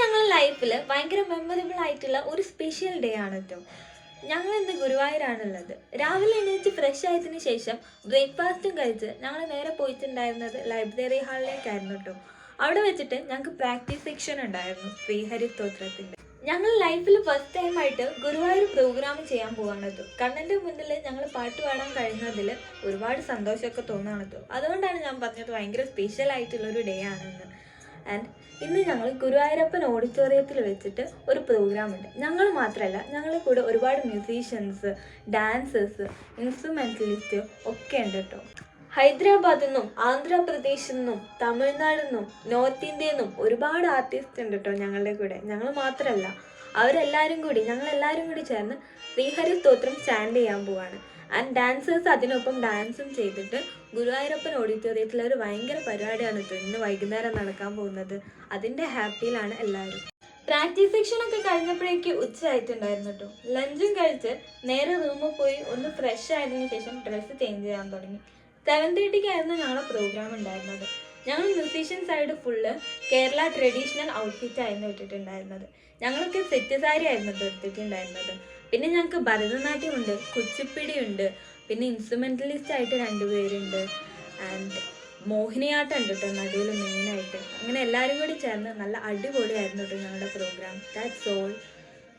ഞങ്ങളുടെ ലൈഫിൽ ഭയങ്കര മെമ്മറബിൾ ആയിട്ടുള്ള ഒരു സ്പെഷ്യൽ ഡേ ആണ് കേട്ടോ. ഞങ്ങൾ ഇന്ന് ഗുരുവായൂരാണുള്ളത്. രാവിലെ എണീറ്റ് ഫ്രഷ് ആയതിനു ശേഷം ബ്രേക്ക്ഫാസ്റ്റും കഴിച്ച് ഞങ്ങൾ നേരെ പോയിട്ടുണ്ടായിരുന്നത് ലൈബ്രറി ഹാളിലേക്കായിരുന്നു കേട്ടോ. അവിടെ വെച്ചിട്ട് ഞങ്ങൾക്ക് പ്രാക്ടീസ് സെക്ഷൻ ഉണ്ടായിരുന്നു ശ്രീഹരി സ്തോത്രത്തിൻ്റെ. ഞങ്ങൾ ലൈഫിൽ ഫസ്റ്റ് ടൈമായിട്ട് ഗുരുവായൂർ പ്രോഗ്രാം ചെയ്യാൻ പോവാണ് കേട്ടോ. കണ്ണൻ്റെ മുന്നിൽ ഞങ്ങൾ പാട്ട് പാടാൻ കഴിയുന്നതിൽ ഒരുപാട് സന്തോഷമൊക്കെ തോന്നുകയാണ് കേട്ടോ. അതുകൊണ്ടാണ് ഞാൻ പറഞ്ഞത് ഭയങ്കര സ്പെഷ്യൽ ആയിട്ടുള്ളൊരു ഡേ ആണെന്ന്. ആൻഡ് ഇന്ന് ഞങ്ങൾ ഗുരുവായൂരപ്പൻ ഓഡിറ്റോറിയത്തിൽ വെച്ചിട്ട് ഒരു പ്രോഗ്രാം ഉണ്ട്. ഞങ്ങൾ മാത്രമല്ല, ഞങ്ങളെ കൂടെ ഒരുപാട് മ്യൂസീഷ്യൻസ്, ഡാൻസേഴ്സ്, ഇൻസ്ട്രുമെൻ്റലിസ്റ്റ് ഒക്കെ ഉണ്ട് കേട്ടോ. ഹൈദരാബാദിൽ നിന്നും ആന്ധ്രാപ്രദേശിൽ നിന്നും തമിഴ്നാടിൽ നിന്നും നോർത്ത് ഇന്ത്യയിൽ നിന്നും ഒരുപാട് ആർട്ടിസ്റ്റ് ഉണ്ട് കേട്ടോ ഞങ്ങളുടെ കൂടെ. ഞങ്ങൾ മാത്രമല്ല, ഞങ്ങളെല്ലാവരും കൂടി ചേർന്ന് ശ്രീഹരി സ്തോത്രം സ്റ്റാൻഡ് ചെയ്യാൻ പോവാണ്. ആൻഡ് ഡാൻസേഴ്സ് അതിനൊപ്പം ഡാൻസും ചെയ്തിട്ട് ഗുരുവായൂരപ്പൻ ഓഡിറ്റോറിയത്തിൽ ഒരു ഭയങ്കര പരിപാടിയാണ് കേട്ടോ ഇന്ന് വൈകുന്നേരം നടക്കാൻ പോകുന്നത്. അതിൻ്റെ ഹാപ്പിയിലാണ് എല്ലാവരും. പ്രാക്ടീസ് സെക്ഷനൊക്കെ കഴിഞ്ഞപ്പോഴേക്ക് ഉച്ചയായിട്ടുണ്ടായിരുന്നു കേട്ടോ. ലഞ്ചും കഴിച്ച് നേരെ റൂമിൽ പോയി ഒന്ന് ഫ്രഷ് ആയതിനു ശേഷം ഡ്രസ്സ് ചേഞ്ച് ചെയ്യാൻ തുടങ്ങി. 7:30 ഞങ്ങളുടെ പ്രോഗ്രാം ഉണ്ടായിരുന്നത്. ഞങ്ങൾ musician side full Kerala traditional outfit ആയിരുന്നു ഇട്ടിട്ടുണ്ടായിരുന്നത്. ഞങ്ങളൊക്കെ സെറ്റ് സാരി ആയിരുന്നു എടുത്തിട്ടുണ്ടായിരുന്നത്. പിന്നെ ഞങ്ങൾക്ക് ഭരതനാട്യമുണ്ട്, കുച്ചിപ്പിടിയുണ്ട്, പിന്നെ ഇൻസ്ട്രുമെൻ്റലിസ്റ്റ് ആയിട്ട് 2 പേരുണ്ട്, ആൻഡ് മോഹിനിയാട്ടം ഉണ്ട് കേട്ടോ നടുവിൽ മെയിനായിട്ട്. അങ്ങനെ എല്ലാവരും കൂടി ചേർന്ന് നല്ല അടിപൊളിയായിരുന്നു കേട്ടോ ഞങ്ങളുടെ പ്രോഗ്രാം. That's all.